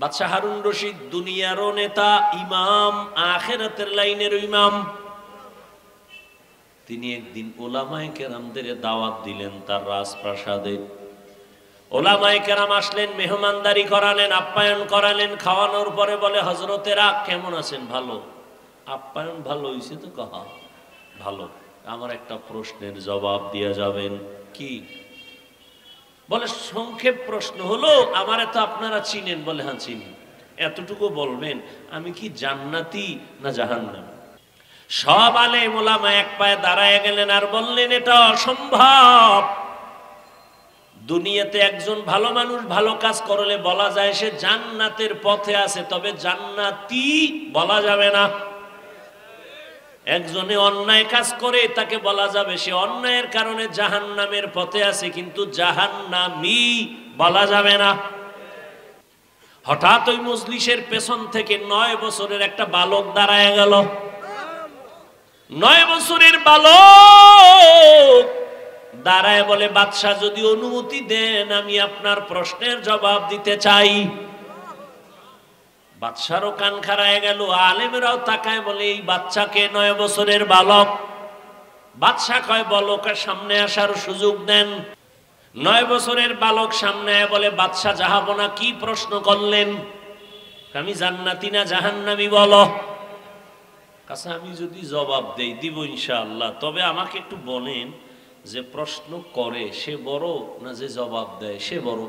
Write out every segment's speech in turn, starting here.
বাদশাহ হারুন রশিদ দুনিয়ারও নেতা, ইমাম, আখিরাতের লাইনেরও ইমাম। তিনি একদিন ওলামায়ে কেরামদের দাওয়াত দিলেন তার রাজপ্রাসাদে। ওলামায়ে কেরাম আসলেন, মেহমানদারি করালেন, আপ্যায়ন করালেন। খাওয়ানোর পরে বলে, হযরতেরা কেমন আছেন? ভালো। আপ্যায়ন ভালো হয়েছে তো? কহা ভালো। আমার একটা প্রশ্নের জবাব দিয়ে যাবেন। কি? বলে, সংক্ষেপ প্রশ্ন হলো, আমারে তো আপনারা চিনেন। বলে, হ্যাঁ চিনি। এতটুকু বলবেন, আমি কি জান্নাতি না জাহান্নামী? সব আলেম ওলামা এক পায়ে দাঁড়ায় গেলেন আর বললেন, এটা অসম্ভব। দুনিয়াতে একজন ভালো মানুষ ভালো কাজ করলে বলা যায় সে জান্নাতের পথে আছে, তবে জান্নাতি বলা যাবে না। একজনে অন্যায় কাজ করে তাকে বলা যাবে সে অন্যায়ের কারণে জাহান্নামের পথে আছে, কিন্তু জাহান্নামী বলা যাবে না। হঠাৎ ওই মজলিসের পেছন থেকে 9 বছরের একটা বালক দাঁড়ায় গেল। 9 বছরের বালক দাঁড়ায় বলে, বাদশাহ যদি অনুমতি দেন আমি আপনার প্রশ্নের জবাব দিতে চাই। বাদশারও কান খাড়ায় গেল, আলেমেরাও তাকায়, বলে এই বাচ্চাকে 9 বছরের বালক। বাদশাহ কয়, বালকের সামনে আসার সুযোগ দেন। 9 বছরের বালক সামনে বলে, বাদশাহ জাহাপনা কি প্রশ্ন করলেন? আমি জান্নাতি না জাহান্নামী বলো। কাছে আমি যদি জবাব দেই দিব ইনশাআল্লাহ, তবে আমাকে একটু বলেন যে প্রশ্ন করে সে বড় না যে জবাব দেয় সে বড়?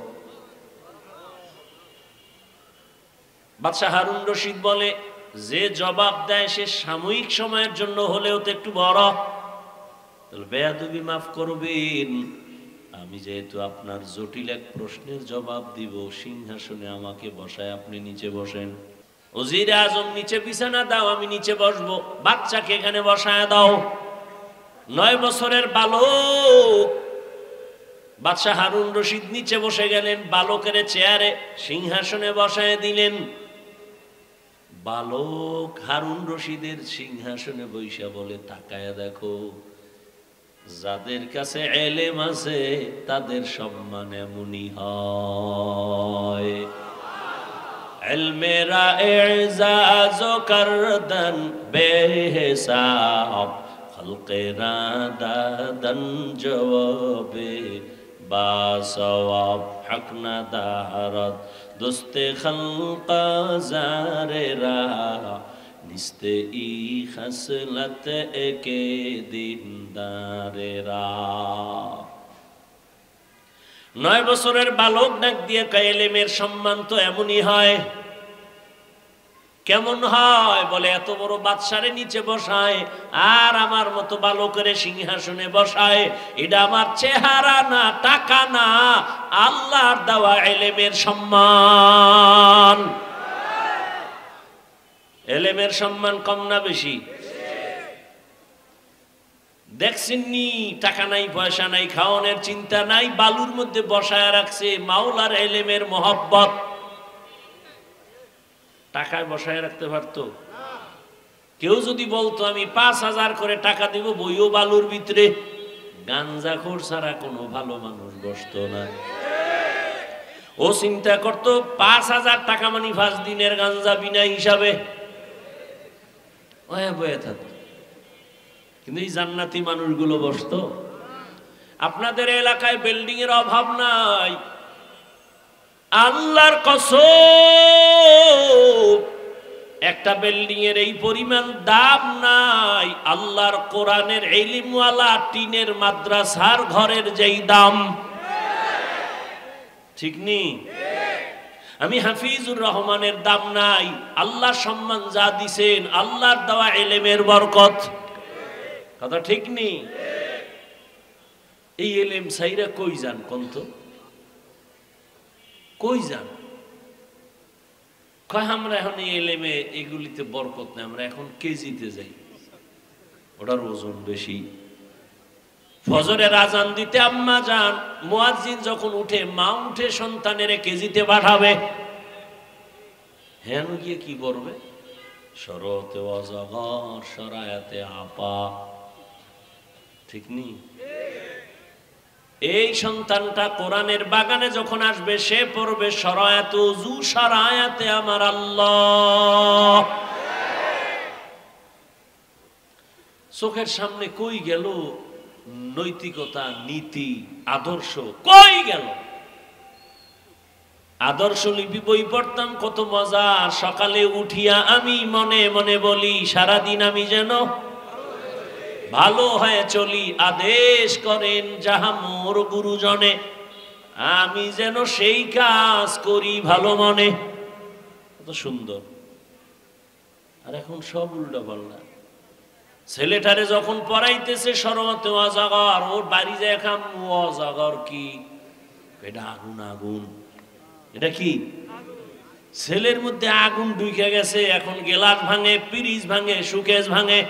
বাদশাহ হারুন রশিদ বলে, যে জবাব দেয় সে সাময়িক সময়ের জন্য হলেও তো একটু বড়। তাহলে বেয়াদবি মাফ করবেন, আমি যেহেতু আপনার জটিল এক প্রশ্নের জবাব দিব, সিংহাসনে আমাকে বসায় আপনি নিচে বসেন। ওজির আজম নিচে বিছানা দাও, আমি নিচে বসবো। বাচ্চাকে এখানে বসায় দাও। 9 বছরের বালক। বাদশাহ হারুন রশিদ নিচে বসে গেলেন, বালকের চেয়ারে সিংহাসনে বসায় দিলেন। বালক হারুন রশিদের সিংহাসনে বৈশা বলে, তাকায়া দেখো, যাদের কাছে এলেম আছে তাদের সম্মান এমনই হয়। ইলমেরা ইজাজ করদন বেহিসাব, খলকেরা দাদন জবাবে বাসওয়াব, হক না দারদ দোস্তে খলক জারেরা, নিস্তে ই খসলত একে দিনদারেরা। 9 বছরের বালক ডাক দিয়ে কয়, ইলমের সম্মান তো এমনই হয়। কেমন হয়? বলে, এত বড় বাদশারে নিচে বসায় আর আমার মতো বালকের সিংহাসনে বসায়। এটা আমার চেহারা না, টাকা না, আল্লাহর দেওয়া ইলমের সম্মান। ইলমের সম্মান কম না বেশি? দেখছেননি, টাকা নাই, পয়সা নাই, খাওয়ানোর চিন্তা নাই, বালুর মধ্যে বসায় রাখছে মাওলার ইলমের মোহব্বত। টাকায় বসায় রাখতে পারতো? কেউ যদি বলতো আমি 5000 করে টাকা দিব, বইও বালুর ভিতরে, গাঞ্জাখোর ছাড়া কোনো ভালো মানুষ বসতো না। ও চিন্তা করতো 5000 টাকা মানে 5 দিনের গাঞ্জা বিনা হিসাবে বয়ে থাকতো। কিন্তু এই জান্নাতি মানুষগুলো বসতো। আপনাদের এলাকায় বিল্ডিং এর অভাব নাই, আল্লাহর কসম একটা বিল্ডিং এর এই পরিমাণ দাম নাই আল্লাহর কোরআনের ইলমওয়ালা টিনের মাদ্রাসার ঘরের যেই দাম। ঠিক নি? আমি হাফিজুর রহমানের দাম নাই, আল্লাহ সম্মান যা দিছেন আল্লাহর দেওয়া ইলমের বরকত। কথা ঠিক নি? এই ইলম সাইরা কই যান কোন তো? কই যান? কয় আমরা এখন এই ইলমে এগুলিতে বরকত নেই, আমরা এখন কেজিতে যাই, ওটার ওজন বেশি। ফজরের আজান দিতে আম্মা যান, মুয়াজ্জিন যখন উঠে মা উঠে সন্তানের কেজিতে পাঠাবে। হেন গিয়ে কি করবে? শরতে অজগর সরায়াতে আপা। ঠিক নি? এই সন্তানটা কোরআনের বাগানে যখন আসবে সে পড়বে সরায়াত ওযু সরায়াতে আমার আল্লাহ। চোখের সামনে কই গেল নৈতিকতা, নীতি, আদর্শ কই গেল? আদর্শ লিপি বই পড়তাম, কত মজা। সকালে উঠিয়া আমি মনে মনে বলি সারাদিন আমি যেন ভালো হয়ে চলি, আদেশ করেন যাহা মোর গুরুজনে, আমি যেন সেই কাজ করি ভালো মনে। কত সুন্দর। আর এখন সব উল্টা পাল্টা। ছেলেটারে যখন পড়াইতেছে সরমতে অজাগর, ওর বাড়ি যায় খাম অজাগর কি, এটা আগুন আগুন। এটা কি? ছেলের মধ্যে আগুন ঢুকে গেছে। এখন গেলাস ভাঙে, পিরিজ ভাঙে, সুকেশ ভাঙে।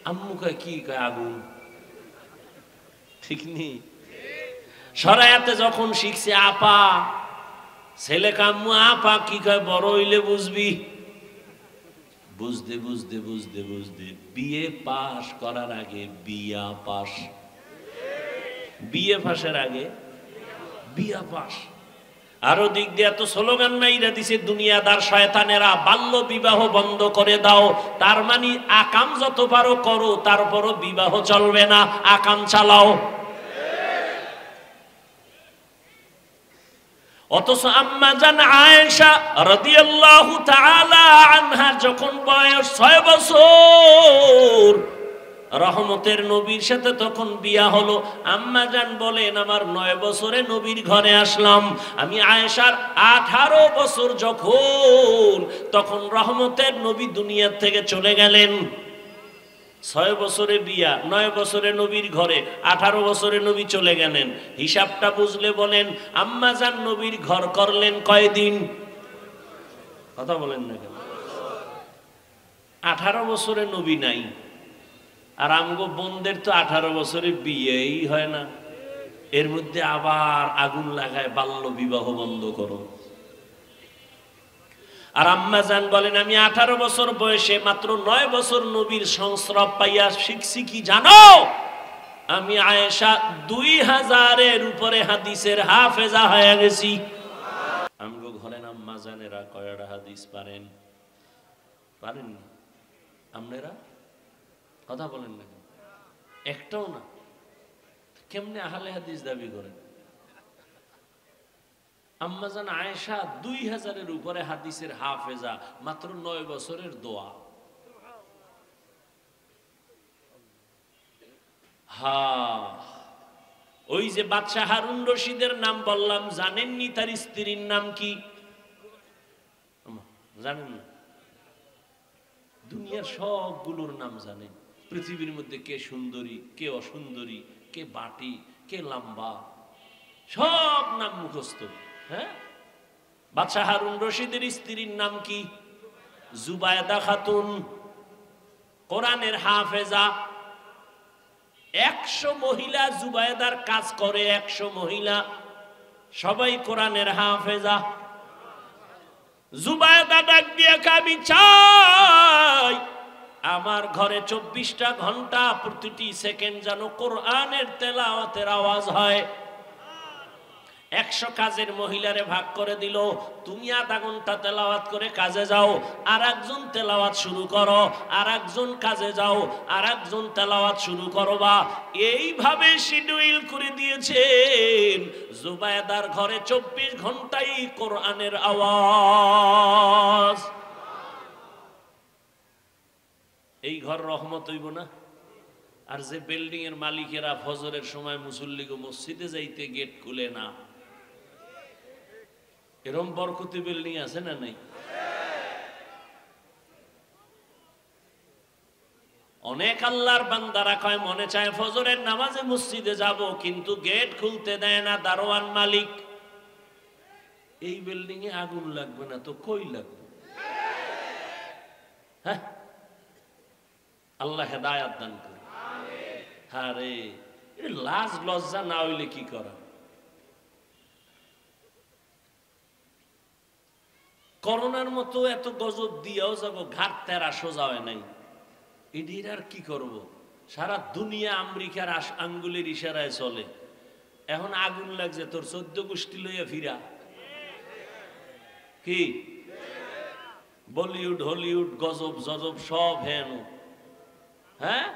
আম্মু কয় কি কয় আগুন, ঠিক নেই। সরায়াতে যখন শিখছে আপা, ছেলে কাম্মু আপা কি কয় বড় হইলে বুঝবি। বুঝতে বুঝতে বুঝতে বুঝতে বিএ পাস করার আগে বিয়া পাস, বিএ পাসের আগে বিয়া পাস। আরো দিক দিয়ে এত স্লোগান মাইরা দিছে দুনিয়াদার শয়তানেরা, বাল্য বিবাহ বন্ধ করে দাও। তার মানে আকাম যত পারো করো, তারপরও বিবাহ চলবে না, আকাম চালাও। অথচ আম্মা জান আয়েশা রাদিয়াল্লাহু তাআলা আনহা যখন বয়স 6 বছর, রহমতের নবীর সাথে তখন বিয়া হলো। আম্মা জান বলেন আমার 9 বছরে নবীর ঘরে আসলাম। আমি আয়েশার 18 বছর যখন, তখন রহমতের নবী দুনিয়া থেকে চলে গেলেন। 6 বছরে বিয়া, 9 বছরে নবীর ঘরে, 18 বছরে নবী চলে গেলেন। হিসাবটা বুঝলে বলেন আম্মা জান নবীর ঘর করলেন কয়দিন? কথা বলেন না কেন? 18 বছরে নবী নাই। আর আমগো বোনদের তো 18 বছরে বিয়েই হয় না। এর মধ্যে আবার আগুন লাগায় বাল্য বিবাহ বন্ধ করো। আর আম্মা জান বলেন আমি 18 বছর বয়সে মাত্র 9 বছর নবীর সংস্রব পাইয়া শিখছি কি জানো? আমি আয়েশা 2000-এর উপরে হাদিসের হাফেজা হয়ে গেছি। আমগো ঘরের আম্মা জানেরা কয়টা হাদিস পারেন? পারেন না? আপনারা কথা বলেন না, একটাও না। কেমনে আহলে হাদিস দাবি করেন? আম্মাজান আয়েশা 2000-এর উপরে হাদিসের হাফেজা, মাত্র 9 বছরের দোয়া। ওই যে বাদশাহ হারুন রশিদের নাম বললাম, জানেননি তার স্ত্রীর নাম কি? জানেন না? দুনিয়ার সবগুলোর নাম জানেন। পৃথিবীর মধ্যে কে সুন্দরী, কে অসুন্দরী, কে বাটি, কে লম্বা, সব নাম মুখস্থ। হ্যাঁ, বাদশাহ হারুন রশিদের স্ত্রীর নাম কি? জুবায়দা খাতুন, কোরআনের হাফেজা। 100 মহিলা জুবায়দার কাজ করে, 100 মহিলা, সবাই কোরআনের হাফেজা। জুবায়দা ডাক দিয়ে আমি চাই আমার ঘরে 24টা ঘন্টা প্রতিটি সেকেন্ড যেন কোরআনের তেলাওয়াতের আওয়াজ হয়। 100 কাজের মহিলারে ভাগ করে দিল, তুমি আধা ঘন্টা তেলাওয়াত করে কাজে যাও, আর একজন তেলাওয়াত শুরু করো, আর একজন কাজে যাও, আর একজন তেলাওয়াত শুরু করো। বা এইভাবে শিডিউল করে দিয়েছেন। জুবায়দার ঘরে 24 ঘন্টাই কোরআনের আওয়াজ। এই ঘর রহমত হইব না? আর যে বিল্ডিং এর মালিকেরা ফজরের সময় মুসল্লিকে মসজিদে যাইতে গেট খুলে না, এরম বরকতি বিল্ডিং আছে না নাই? অনেক আল্লাহর বান্দারা কয় মনে চায় ফজরের নামাজে মসজিদে যাব, কিন্তু গেট খুলতে দেয় না দারোয়ান মালিক। এই বিল্ডিং এ আগুন লাগবে না তো কই লাগবে? হ্যাঁ, আল্লাহ হেদায়াত দান করে। হ্যাঁ রে, লাজ লজ্জা না হইলে কি করা? করোনার মতো এত গজব দিয়েও যাব, ঘাট তেরা সোজা হয় নাই। এটির আর কি করব? সারা দুনিয়া আমেরিকার আঙ্গুলের ইশারায় চলে। এখন আগুন লাগছে তোর 14 গোষ্ঠী লইয়া ফিরা কি বলিউড হলিউড গজব জজব সব হেন হ্যাঁ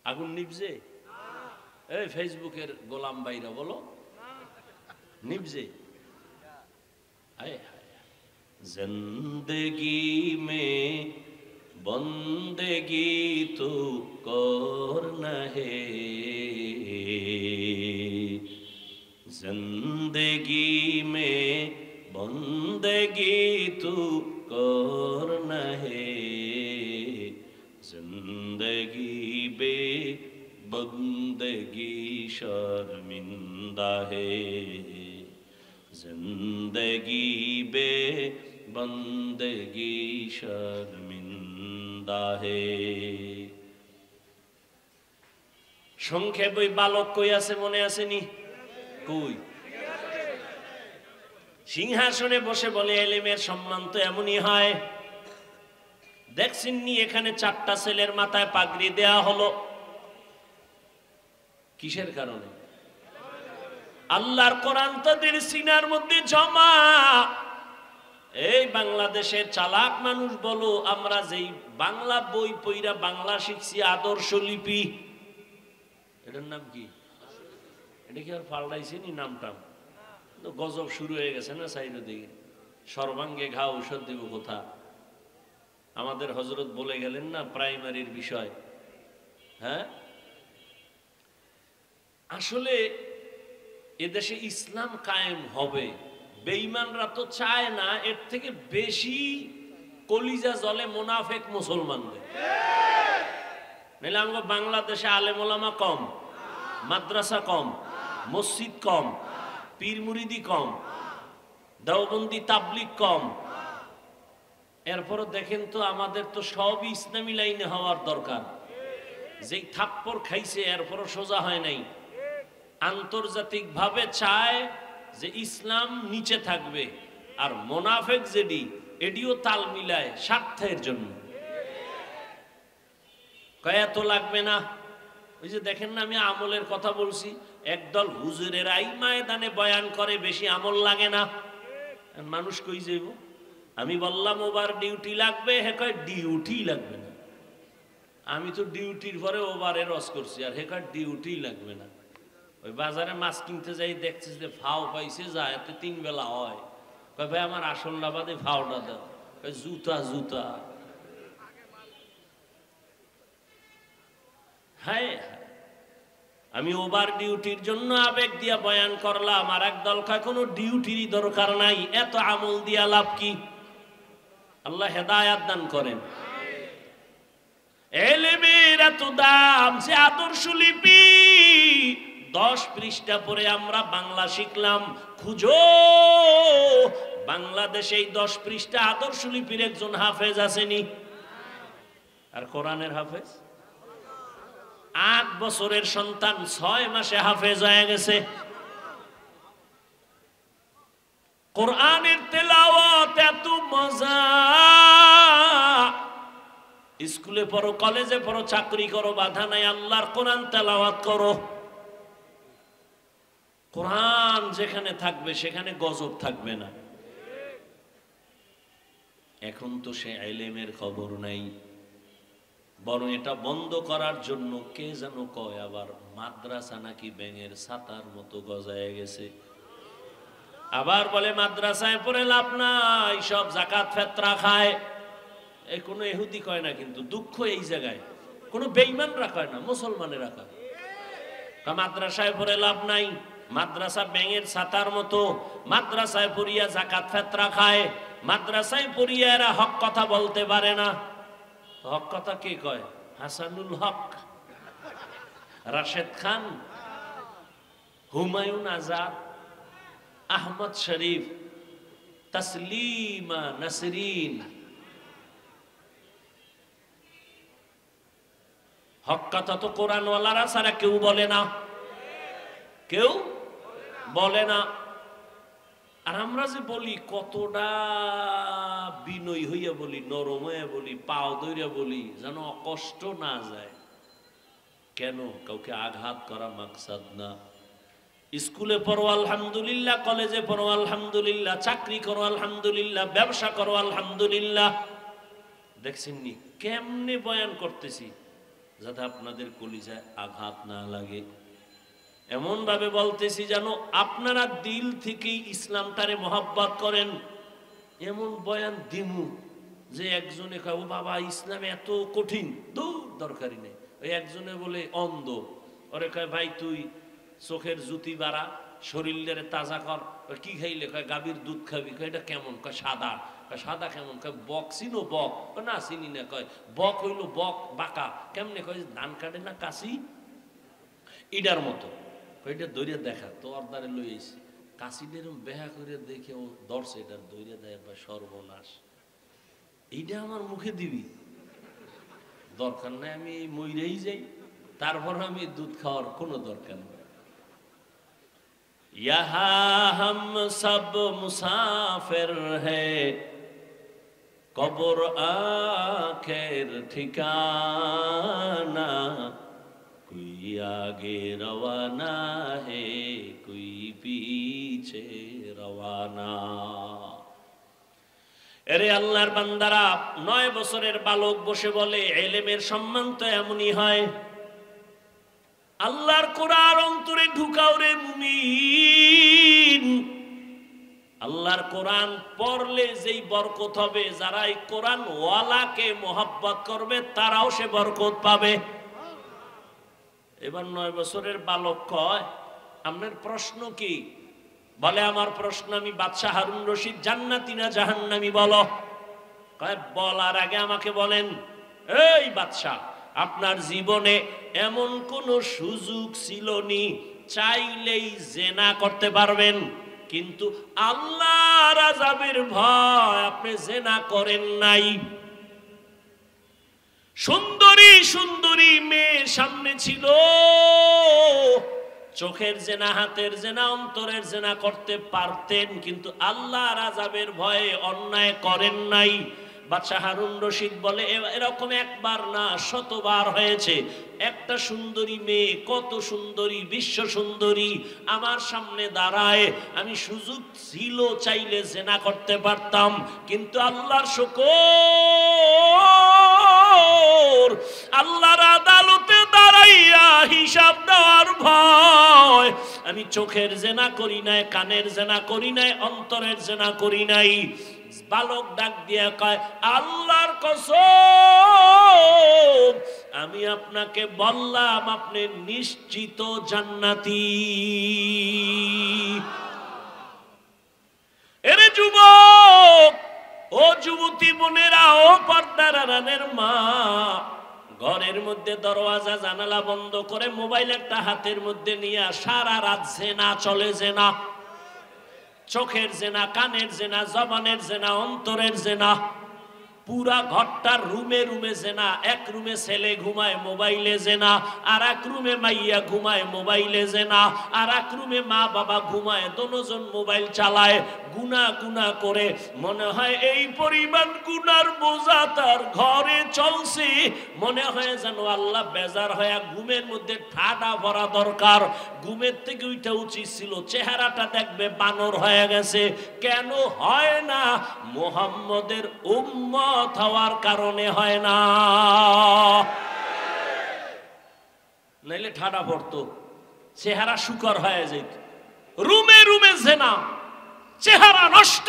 আগুন নিভছে এই ফেসবুকের গোলাম ভাইরা বলো নিভছে जिंदगी में बंदगी तो करना है जिंदगी में बंदगी तो करना है जिंदगी बे बंदगी शर्मिंदा है जिंदगी बे बंदगी शर्मिंदा है সংক্ষেপ ওই বালক কই আছে মনে আসেনি কই সিংহাসনে বসে বলে এলেমের সম্মান তো এমনই হয় দেখছেননি এখানে 4টা ছেলের মাথায় পাগড়ি দেয়া হলো কিসের কারণে আল্লাহর কোরআন তাদের সিনার মধ্যে জমা এই বাংলাদেশের চালাক মানুষ বলো আমরা যেই বাংলা বই পইরা বাংলা শিখছি আদর্শ লিপি এটার নাম কি এটা কি আর পাল্টাইছে নি নামটা তো গজব শুরু হয়ে গেছে না সাইডের দিকে সর্বাঙ্গে ঘা ঔষধ দেব কোথা আমাদের হযরত বলে গেলেন না প্রাইমারির বিষয় হ্যাঁ আসলে এদেশে ইসলাম কায়েম হবে বেঈমানরা তো চায় না এর থেকে বেশি কলিজা জলে মুনাফিক মুসলমানদের নাহলে আমরা বাংলাদেশে আলেম ওলামা কম মাদ্রাসা কম মসজিদ কম পীর মুরিদি কম দেওবন্দি তাবলিগ কম এরপরও দেখেন তো আমাদের তো সবই ইসলামী লাইনে হওয়ার দরকার যেই থাপ্পড় খাইছে এরপরও সোজা হয় নাই আন্তর্জাতিক ভাবে চায় যে ইসলাম নিচে থাকবে আর মুনাফিক যেডি এডিও তাল মিলায় স্বার্থের জন্য কয়া তো লাগবে না ওই যে দেখেন না আমি আমলের কথা বলছি একদল হুজুরেরাই ময়দানে বয়ান করে বেশি আমল লাগে না মানুষ কই যাইব আমি বললাম ওভার ডিউটি লাগবে হে কয় ডিউটি লাগবে না আমি তো ডিউটির পরে ওভারে রস করছি আর হে কয় ডিউটি লাগবে না ওই বাজারে মাছ কিনতে যাই দেখছিস যে ফাও পাইছে যায় এতে 3 বেলা হয় কয় ভাই আমার আসল না বাদে ফাওটা দাও কয় জুতা জুতা হ্যাঁ আমি ওভার ডিউটির জন্য আবেগ দিয়া বয়ান করলাম আর একদল কয় কোনো ডিউটিরই দরকার নাই এত আমল দিয়া লাভ কি আল্লাহ হেদায়াত দান করেন এলেমের এত দাম যে আদর্শ লিপি 10 পৃষ্ঠা পরে আমরা বাংলা শিখলাম খুঁজো বাংলাদেশে এই 10 পৃষ্ঠা আদর্শ লিপির একজন হাফেজ আসেনি আর কোরআনের হাফেজ 8 বছরের সন্তান 6 মাসে হাফেজ হয়ে গেছে কোরআনের তেলাওয়াত এত মজা স্কুলে পড়ো কলেজে পড়ো চাকরি করো বাধা নাই আল্লাহর কোরআন তেলাওয়াত করো কোরআন যেখানে থাকবে সেখানে গজব থাকবে না এখন তো সে ইলমের খবর নাই বরং এটা বন্ধ করার জন্য কে যেন কয় আবার মাদ্রাসা নাকি ব্যাঙের ছাতার মতো গজায় গেছে আবার বলে মাদ্রাসায় পড়ে লাভ নাই সব যাকাত ফিতরা খায় এই কোনো ইহুদি কয় না কিন্তু দুঃখ এই জায়গায় কোনো বেঈমানরা কয় না মুসলমানেরা কয় মাদ্রাসায় পড়ে লাভ নাই মাদ্রাসা ব্যাঙের ছাতার মতো মাদ্রাসায় পড়িয়া যাকাত ফিতরা খায় মাদ্রাসায় পড়িয়া এরা হক কথা বলতে পারে না হক কথা কে কয় হাসানুল হক রাশেদ খান হুমায়ুন আজাদ আহমদ শরীফ তসলিমা নসরিন হক কথা তো কোরআনওয়ালারা ছাড়া কেউ বলে না কেউ বলে না আর আমরা যে বলি কতটা বিনয়ী হইয়া বলি নরম হইয়া বলি পাও ধইরা বলি যেন কষ্ট না যায় কেন? কাউকে আঘাত করা মাকসাদ না। স্কুলে পড়ো আলহামদুলিল্লাহ, কলেজে পড়ো আলহামদুলিল্লাহ, চাকরি করো আলহামদুলিল্লাহ, ব্যবসা করো আলহামদুলিল্লাহ। দেখছেন নি কেমনে বয়ান করতেছি যাতে আপনাদের কলিজায় আঘাত না লাগে, এমন ভাবে বলতেছি যেন আপনারা দিল থেকেই ইসলামটারে মহব্বত করেন। এমন বয়ান দিমু যে একজনে কয় ও বাবা ইসলাম এত কঠিন, দরকারই নেই। ওই একজনে বলে অন্ধ, ওরে কয় ভাই তুই চোখের জুতি বাড়া, শরীরের তাজা কর। কি খাইলে? কয় গাভীর দুধ খাবি। কয় এটা কেমন? কয় সাদা। কয় সাদা কেমন? কয় বক চিনো? বক। না চিনি না। কয় বক হইল বক বাঁকা। কেমনে? কয় ধান কাটে না কাশি, ইডার মতো। এটা দৌড়িয়ে দেখা তো অর্দারে লই আইছি। কাশিদের বেহা করে দেখে ও দর্শে এটার দৌড়িয়ে দেয় বা সর্বনাশ। এইটা আমার মুখে দিবি? দরকার নাই, আমি এই মইরেই যাই, তারপর আমি দুধ খাওয়ার কোনো দরকার নেই। ইহা হাম সব মুসাফির হ্যায়, কবর আখের ঠিকানা, कोई आगे रवाना है कोई पीछे रवाना। এরে আল্লাহর বান্দারা, 9 বছরের বালক বসে বলে ইলমের সম্মান তো এমনই হয়। আল্লাহর কোরআন অন্তরে ঢুকাও রে মুমিন। আল্লাহর কোরআন পড়লে যেই বরকত হবে, যারা এই কোরআন ওয়ালাকে মহব্বত করবে তারাও সে বরকত পাবে। এবার 9 বছরের বালক কয় আপনার প্রশ্ন কি? বলে আমার প্রশ্ন, আমি বাদশাহ হারুন রশিদ জান্নাতি না জাহান্নামী বলো। কয় বলার আগে আমাকে বলেন, এই বাদশাহ আপনার জীবনে এমন কোন সুযোগ ছিল নি চাইলেই জেনা করতে পারবেন, কিন্তু আল্লাহর আযাবের ভয় আপনি জেনা করেন নাই? সুন্দরী সুন্দরী মেয়ের সামনে ছিল, চোখের জেনা, হাতের জেনা, অন্তরের জেনা করতে পারতেন, কিন্তু আল্লাহর আযাবের ভয়ে অন্যায় করেন নাই। বাদশাহ হারুন রশিদ বলে এরকম একবার না শতবার হয়েছে। একটা সুন্দরী মেয়ে, কত সুন্দরী, বিশ্ব সুন্দরী আমার সামনে দাঁড়ায়, আমি সুযোগ ছিল চাইলে জেনা করতে পারতাম, কিন্তু আল্লাহর শুকর, আল্লাহর আদালতে দাঁড়াইয়া হিসাব দেওয়ার ভয় আমি চোখের জেনা করি নাই, কানের জেনা করি নাই, অন্তরের জেনা করি নাই। বালক ডাক দিয়া কয় আল্লাহর কসম, আমি আপনাকে বললাম আপনি নিশ্চিত জান্নাতি। এরে যুবক, ও যুবতী বোনেরা, ও পর্দার আড়ালের মা, ঘরের মধ্যে দরওয়াজা জানালা বন্ধ করে মোবাইল একটা হাতের মধ্যে নিয়ে সারা রাত জেনা চলে। জেনা, চোখের জেনা, কানের জেনা, জবানের জেনা, অন্তরের জেনা, পুরা ঘরটার রুমে রুমে জেনা। এক রুমে ছেলে ঘুমায় মোবাইলে জেনা, আর এক রুমে মাইয়া ঘুমায় মোবাইলে জেনা, আর এক রুমে মা বাবা ঘুমায়, দোনোজন মোবাইল চালায়। গুনাহ গুনাহ করে মনে হয় এই পরিমাণ গুনার বোঝা তার ঘরে চলছে, মনে হয় যেন আল্লাহ বেজার হয়ে ঘুমের মধ্যে ঠাডা ভরা দরকার। ঘুমের থেকে উঠা উচিত ছিল, চেহারাটা দেখবে বানর হয়ে গেছে। কেন হয় না? মুহাম্মদের উম্মত হওয়ার কারণে হয় না, নাইলে ঠাডা পড়তো, চেহারা শুকর হয়ে যেত। রুমে রুমে জেনা, চেহারা নষ্ট।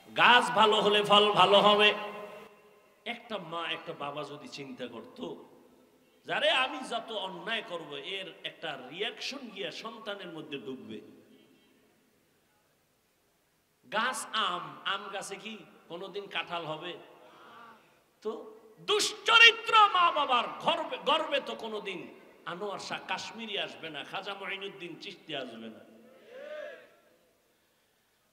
গাছ ভালো হলে ফল ভালো হবে। একটা মা একটা বাবা যদি চিন্তা করতো, যারে আমি যত অন্যায় করব এর একটা রিয়াকশন গিয়া সন্তানের মধ্যে ঢুকবে। গাছ আম, আম গাছে কি কোনোদিন কাঁঠাল হবে? তো দুশ্চরিত্র মা বাবার গর্বে তো কোনোদিন আনোয়ার শাহ কাশ্মীরি আসবে না, খাজা মঈনুদ্দিন চিশতি আসবে না।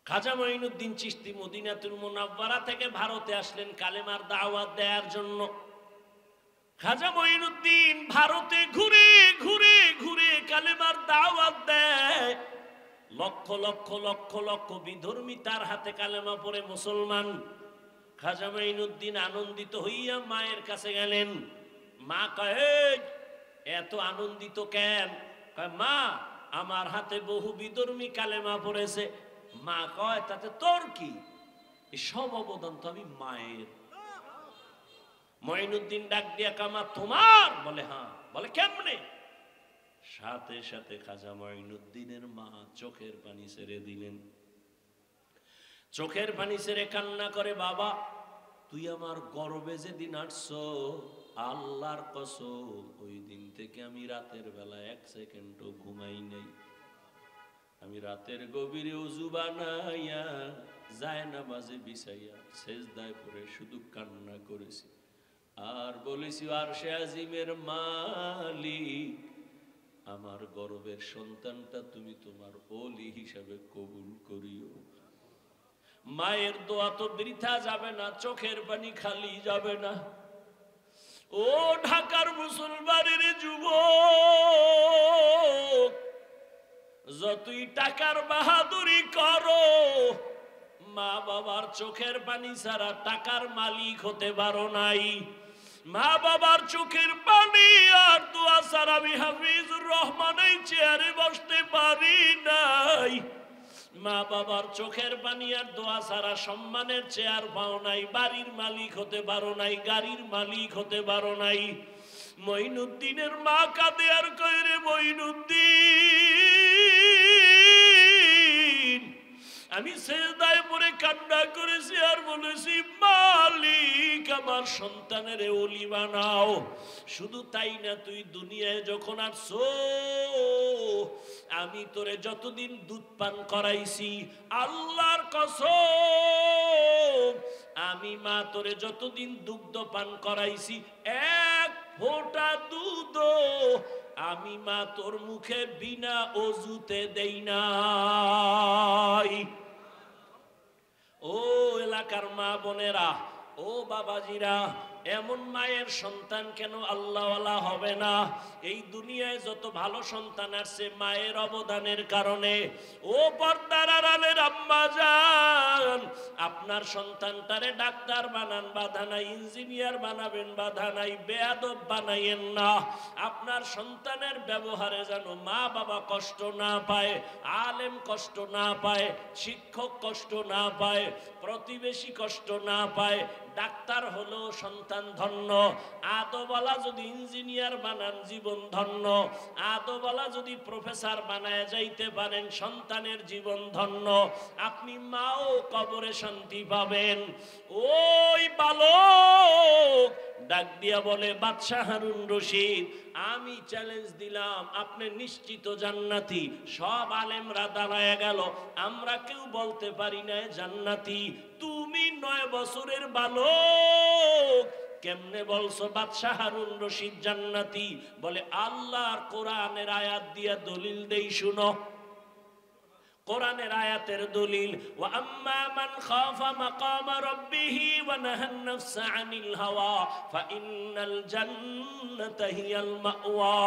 খাজা মঈনুদ্দিন চিশতি মদিনাতুল মুনাওয়ারা থেকে ভারতে আসলেন কালেমার দাওয়াত দেওয়ার জন্য। খাজা মঈনুদ্দিন ভারতে ঘুরে ঘুরে ঘুরে কালেমার দাওয়াত দেয়। লক্ষ লক্ষ লক্ষ লক্ষ বিধর্মী তার হাতে কালেমা পড়ে মুসলমান। খাজা মঈনুদ্দিন আনন্দিত হইয়া মায়ের কাছে গেলেন। মা কয় এত আনন্দিত কেন? মা আমার হাতে বহু বিধর্মী কালেমা পড়েছে। মা কয় তাতে তোর কি, সব অবদান তো আমি মায়ের। মঈনুদ্দিন ডাক দিয়া কামা তোমার? বলে হ্যাঁ। বলে কেমনে? সাথে সাথে খাজা মঈনুদ্দিনের মা চোখের পানি ছেড়ে দিলেন। চোখের পানি ছেড়ে কান্না করে, বাবা তুই আমার গর্বে যেদিন আসছো, আল্লাহর কসম ওই দিন থেকে আমি রাতের বেলা এক সেকেন্ডও ঘুমাই নাই। আমি রাতের গভীরে ওযু বানাইয়া জায়নামাজে বিছাইয়া সেজদায় পড়ে শুধু কান্না করেছি আর বলেছি, আরশে আজিমের মালিক, আমার গর্বের সন্তানটা তুমি তোমার ওলি হিসাবে কবুল করিও। মায়ের দোয়া তো বৃথা যাবে না, চোখের পানি খালি যাবে না। ও ঢাকার মুসলমানের যুবক, যতই টাকার বাহাদুরি করো, মা বাবার চোখের পানি ছাড়া টাকার মালিক হতে পারো নাই। মা বাবার চোখের পানি আর দোয়া ছাড়া আমি হাফিজুর রহমান এই চেয়ারে বসতে পারি নাই। মা বাবার চোখের পানি আর দোয়া ছাড়া সম্মানের চেয়ার পাও নাই, বাড়ির মালিক হতে পারো নাই, গাড়ির মালিক হতে পারো নাই। মঈনুদ্দিনের মা কাঁদে আর কয়, রে মঈনুদ্দিন, আমি সেজদায় পড়ে কান্না করেছি আর বলেছি, মালিক আমার সন্তানের ওলি বানাও। শুধু তাই না, তুই দুনিয়ায় যখন আসছো, আমি তোরে যতদিন দুধ পান করাইছি, আল্লাহর কসম আমি মা তোরে যতদিন দুগ্ধ পান করাইছি, এক ফোঁটা দুধ আমি মা তোর মুখে বিনা অজুতে দেই নাই। ও এলাকার মা বোনেরা, ও বাবাজিরা, এমন মায়ের সন্তান কেন আল্লাহওয়ালা হবে না? এই দুনিয়ায় যত ভালো সন্তান আসছে মায়ের অবদানের কারণে। ও পর্দার আড়ালের আম্মা জান, আপনার সন্তানটারে ডাক্তার বানান, বাধা নাই, ইঞ্জিনিয়ার বানাবেন, বাধা নাই, বেয়াদব বানাইয়েন না। আপনার সন্তানের ব্যবহারে যেন মা বাবা কষ্ট না পায়, আলেম কষ্ট না পায়, শিক্ষক কষ্ট না পায়, প্রতিবেশী কষ্ট না পায়। ডাক্তার হলো সন্তান ধন্য, আদওয়ালা যদি ইঞ্জিনিয়ার বানান জীবন ধন্য, আদওয়ালা যদি প্রফেসর বানায় যাইতে পারেন সন্তানের জীবন ধন্য। আপনি মাও কবরে শান্তি পাবেন। ওই বালক ডাক দিয়া বলে, বাদশাহ হারুন রশিদ, আমি চ্যালেঞ্জ দিলাম, আপনি নিশ্চিত জান্নাতি। সব আলেমরা দাঁড়ায় গেল, আমরা কেউ বলতে পারি না জান্নাতি। তুমি 9 বছরের বালক, কেমনে বলছো বাদশাহ হারুন রশিদ জান্নাতি? বলে, আল্লাহর কোরআনের আয়াত দিয়া দলিল দেই, শুনো। কোরআনের আয়াতের দলিল, ওয়া আম্মা মান খাফা মাকাম রাব্বিহি ওয়া নাহান নাফসা আনিল হাওয়া ফাইন্নাল জান্নাতা হিয়াল মাওয়া।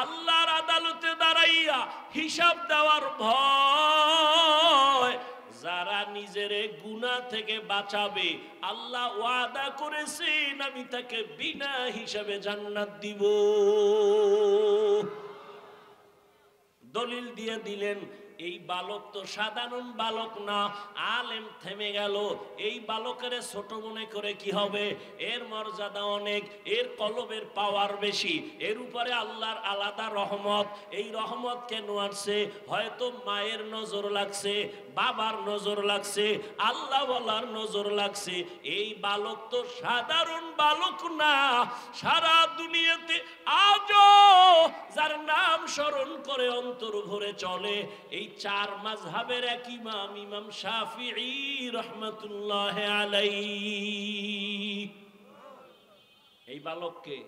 আল্লাহর আদালতে দাঁড়াইয়া হিসাব দেওয়ার ভয় যারা নিজের গুনাহ থেকে বাঁচাবে, আল্লাহ ওয়াদা করেছেন আমি তাকে বিনা হিসাবে জান্নাত দিব। দলিল দিয়ে দিলেন। এই বালক তো সাধারণ বালক না, আলেম। থেমে গেল। এই বালকের ছোট মনে করে কি হবে? এর মর্যাদা অনেক, এর কলবের পাওয়ার বেশি, এর উপরে আল্লাহর আলাদা রহমত। এই রহমত কেন আসছে? হয়তো মায়ের নজর লাগছে, বাবার নজর লাগছে, আল্লাহওয়ালার নজর লাগছে। এই বালক তো সাধারণ বালক না, সারা দুনিয়াতে আজও যার নাম স্মরণ করে অন্তর ভরে চলে এই 4 মাযহাবের এক ইমাম, ইমাম শাফিঈ রাহমাতুল্লাহি আলাইহি। এই বালককে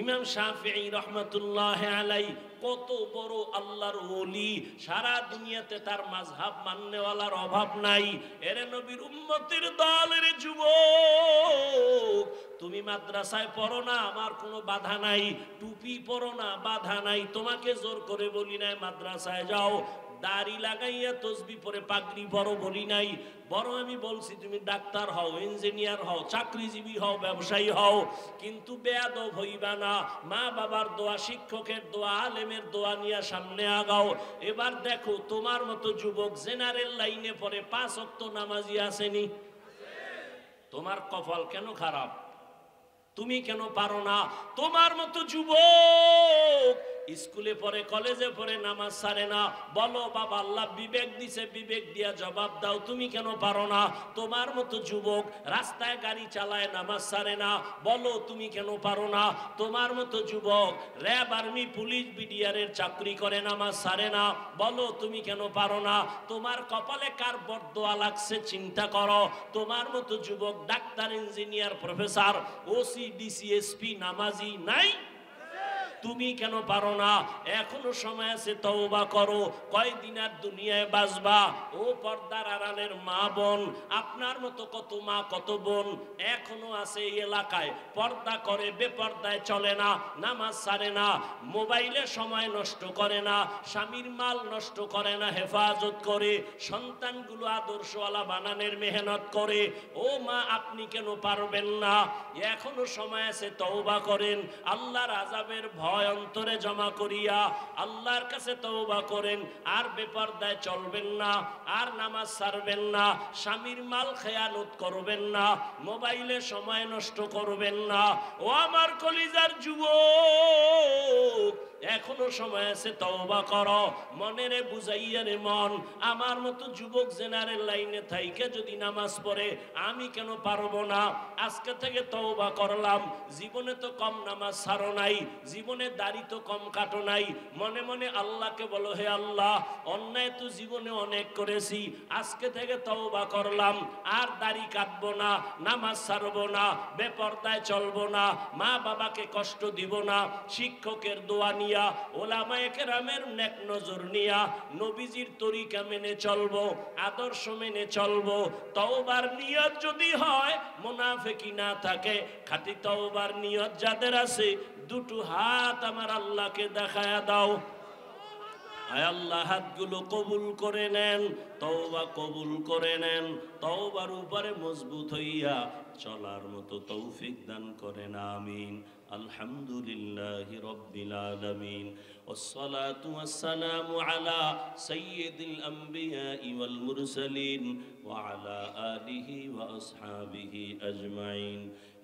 ইমাম শাফিঈ রাহমাতুল্লাহি আলাইহি কত বড় আল্লাহর ওলি, সারা দুনিয়াতে তার মাযহাব মাননেওয়ালার অভাব নাই। এর নবীর উম্মতের দলের যুবক, তুমি মাদ্রাসায় পড়ো না, আমার কোনো বাধা নাই। টুপি পরো না, বাধা নাই। তোমাকে জোর করে বলি না মাদ্রাসায় যাও। দাড়ি লাগাইয়া তসবি পরে পাগড়ি বড় বলি নাই, বড় আমি বলছি তুমি ডাক্তার হও, ইঞ্জিনিয়ার হও, চাকরিজীবী হও, ব্যবসায়ী হও, কিন্তু বেয়াদব হইবা না। মা বাবার দোয়া, শিক্ষকের দোয়া, আলেমের দোয়া নিয়ে সামনে আগাও। এবার দেখো তোমার মতো যুবক জেনারেল লাইনে পড়ে 5 ওয়াক্ত নামাজি আসেনি? তোমার কপাল কেন খারাপ? তুমি কেন পারো না? তোমার মতো যুবক স্কুলে পড়ে, কলেজে পড়ে, নামাজ ছাড়ে না। বলো বাবা আল্লাহ বিবেক দিছে, বিবেক দিয়া জবাব দাও, তুমি কেন পারো না? তোমার মতো যুবক রাস্তায় গাড়ি চালায়, নামাজ ছাড়ে না। বলো তুমি কেন পারো না? তোমার মতো যুবক র্যাব, আর্মি, পুলিশ, বিডিআরের চাকরি করে, নামাজ ছাড়ে না। বলো তুমি কেন পারো না? তোমার কপালে কার বরদোয়া লাগছে চিন্তা করো। তোমার মতো যুবক doctor, engineer, professor, OC, DC, SP নামাজি নাই? তুমি কেন পারো না? এখনো সময় আছে, তওবা করো। কয়দিন আর দুনিয়ায় বাঁচবা? ও পর্দার আড়ালের মা বোন, আপনার মতো কত মা কত বোন এখনো আছে এই এলাকায়, পর্দা করে, বেপর্দায় চলে না, নামাজ ছাড়ে না, মোবাইলে সময় নষ্ট করে না, স্বামীর মাল নষ্ট করে না, হেফাজত করে, সন্তানগুলো আদর্শওয়ালা বানানোর মেহনত করে। ও মা আপনি কেন পারবেন না? এখনো সময় আছে, তওবা করেন। আল্লাহর আযাবের ভয় অন্তরে জমা করিয়া আল্লাহর কাছে তওবা করেন। আর বেপরদায় চলবেন না, আর নামাজ ছাড়বেন না, স্বামীর মাল খেয়ানত করবেন না, মোবাইলে সময় নষ্ট করবেন না। ও আমার কলিজার যুবক, এখনো সময় আছে, তওবা করো। মনেরে বুঝাইয়া রে মন, আমার মতো যুবক জেনারেল লাইনে থাইকে যদি নামাজ পড়ে আমি কেন পারবো না? আজকে থেকে তওবা করলাম। জীবনে তো কম নামাজ ছাড়ো নাই, জীবনে দাড়ি তো কম কাটো নাই। মনে মনে আল্লাহকে বলো, হে আল্লাহ অন্যায় তো জীবনে অনেক করেছি, আজকে থেকে তওবা করলাম, আর দাড়ি কাটবো না, নামাজ ছাড়বো না, বেপরদায় চলবো না, মা বাবাকে কষ্ট দিব না, শিক্ষকের দোয়া নিয়া, ওলামায়ে কেরামের নেক নজর নিয়া, নবীজির তরিকা মেনে চলবো, আদর্শ মেনে চলবো। তওবার নিয়ত যদি হয়, মুনাফিকি না থাকে, খাঁটি তওবার নিয়ত যাদের আছে, দুটো হাত আমার আল্লাহকে দেখায়া দাও। আয় আল্লাহ হাতগুলো কবুল করে নেন, তওবা কবুল করে নেন, তওবার উপরে মজবুত হইয়া চলার মতো তৌফিক দান করেন, আমিন। আলহামদুলিল্লাহি রাব্বিল আলামিন, ওয়াসসালাতু ওয়াসসালামু আলা সাইয়্যিদিল আমবিয়াই ওয়াল মুরসালিন ওয়া আলা আলিহি ওয়া আসহাবিহি আজমাইন।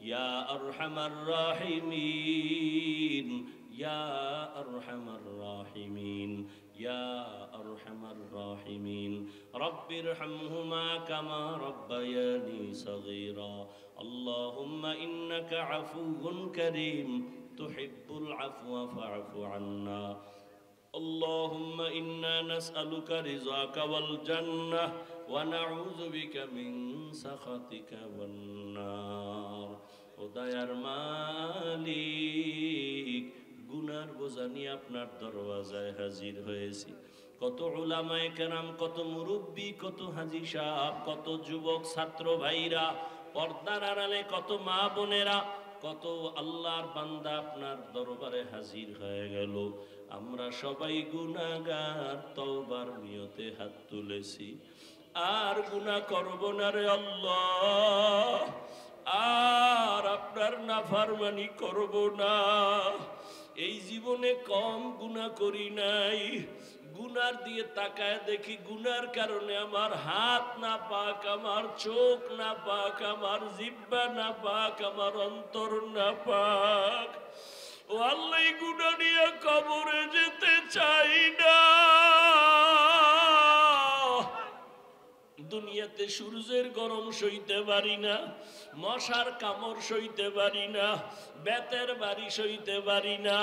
ইয়া আরহামার রাহিমিন, ইয়া আরহামার রাহিমিন, ইয়া আরহামার রাহিমিন। রব্বিরহামহুমা কামা রব্বায়ানি সগীরা। আল্লাহুম্মা ইন্নাকা আফুউন কারীম তুহিব্বুল আফওয়া ফা'ফু আন্না। اللهم إنا نسألك رضاك والجنة ونعوذ بك من سخطك والنار. খোদায়ার মালিক, গুনার বোঝা নিয়ে আপনার দরওয়াজায় হাজির হয়েছি। কত উলামায়ে কেরাম, কত মুরব্বী, কত হাজী সাহেব, কত যুবক ছাত্র ভাইরা, পর্দার আড়ালে কত মা বোনেরা, কত আল্লাহর বান্দা আপনার দরবারে হাজির হয়ে গেল। আমরা সবাই গুনাহগার, তওবার নিয়তে হাত তুলেছি, আর গুনাহ করব না রে আল্লাহ, আর আপনার নাফরমানি করব না। এই জীবনে কম গুনাহ করি নাই, গুনার দিয়ে তাকায় দেখি গুনার কারণে আমার হাত না পাক, আমার চোখ না পাক, আমার জিহ্বা না পাক, আমার অন্তর না পাক। ও আল্লাহ, গুনাহ নিয়ে কবরে যেতে চাই না। দুনিয়াতে সূর্যের গরম সইতে পারি না, মশার কামড় সইতে পারি না, বেতের বাড়ি সইতে পারি না।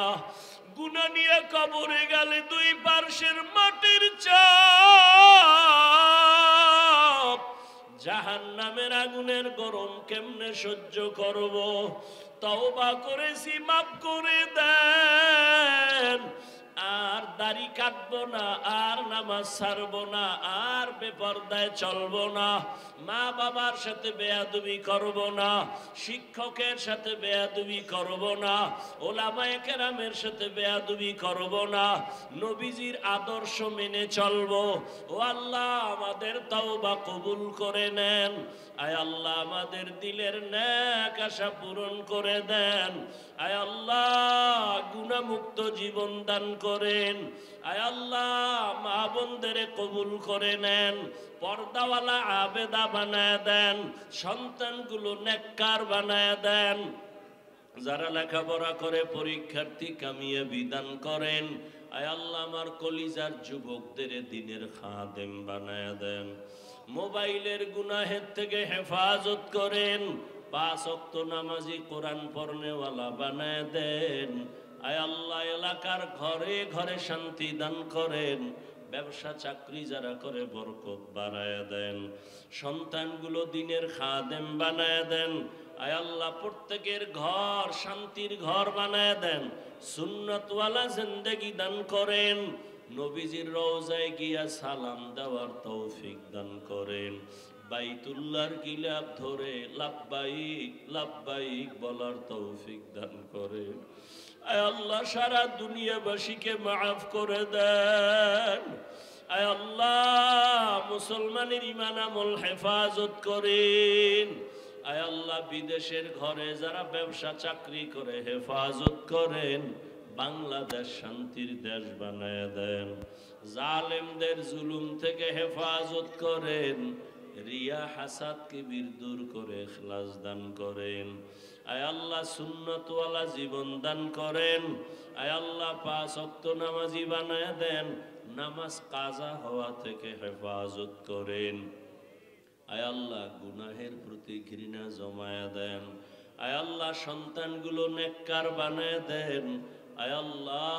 গুনাহ নিয়ে কবরে গেলে দুই পার্শ্বের মাটির চাপ, জাহান্নামের আগুনের গরম কেমনে সহ্য করব? তওবা করেছি, মাফ করে দেন। আর দাড়ি কাটবো না, আর নামাজ ছাড়বো না, আর বেপরদায় চলবো না, মা বাবার সাথে বেয়াদবি করব না, শিক্ষকের সাথে বেয়াদবি করব না, ওলামায়ে কেরামের সাথে বেয়াদবি করব না, নবীজির আদর্শ মেনে চলবো। ও আল্লাহ, আমাদের তওবা কবুল করে নেন। আয় আল্লাহ, আমাদের দিলের নেক আশা পূরণ করে দেন। আয় আল্লাহ, গুনাহমুক্ত জীবন দান করেন। আয় আল্লাহ, মা বোনদের কবুল করে নেন, পর্দাওয়ালা আবেদা বানায় দেন, সন্তানগুলো নেককার বানায় দেন। যারা লেখাপড়া করে পরীক্ষার্থী কামিয়াবি দান করেন। আয় আল্লাহ, আমার কলিজার যুবকদের দিনের খাদেম বানায় দেন। মোবাইলের গুনাহের থেকে হেফাজত করেন। 5 ওয়াক্ত নামাজি, কোরআন পড়নেওয়ালা বানায় দেন। আয় আল্লাহ, এলাকার ঘরে ঘরে শান্তি দান করেন। ব্যবসা চাকরি যারা করে বরকত বাড়ায় দেন। সন্তানগুলো দিনের খাদেম বানায় দেন। আয় আল্লাহ, প্রত্যেকের ঘর শান্তির ঘর বানায় দেন। সুন্নতওয়ালা জিন্দেগি দান করেন। নবীজির রওজায় গিয়া সালাম দেওয়ার তৌফিক দান করেন। বাইতুল্লাহর গিলাফ ধরে লাব্বাইক লাব্বাইক বলার তৌফিক দান করেন। আয় আল্লাহ, সারা দুনিয়াবাসীকে মাফ করে দেন। আয় আল্লাহ, মুসলমানের ঈমান আমল হেফাজত করেন। আয় আল্লাহ, বিদেশের ঘরে যারা ব্যবসা চাকরি করে হেফাজত করেন। বাংলাদেশ শান্তির দেশ বানায় দেন। জালেমদের জুলুম থেকে হেফাজত করেন। রিয়া হাসাদ কিবির দূর করে ইখলাস দান করেন। আয় আল্লাহ, সুন্নতওয়ালা জীবন দান করেন। আয় আল্লাহ, 5 ওয়াক্ত নামাজি বানায় দেন। নামাজ কাজা হওয়া থেকে হেফাজত করেন। আয় আল্লাহ, গুনাহের প্রতি ঘৃণা জমায়া দেন। আয় আল্লাহ, সন্তানগুলো নেককার বানায় দেন। আয় আল্লাহ,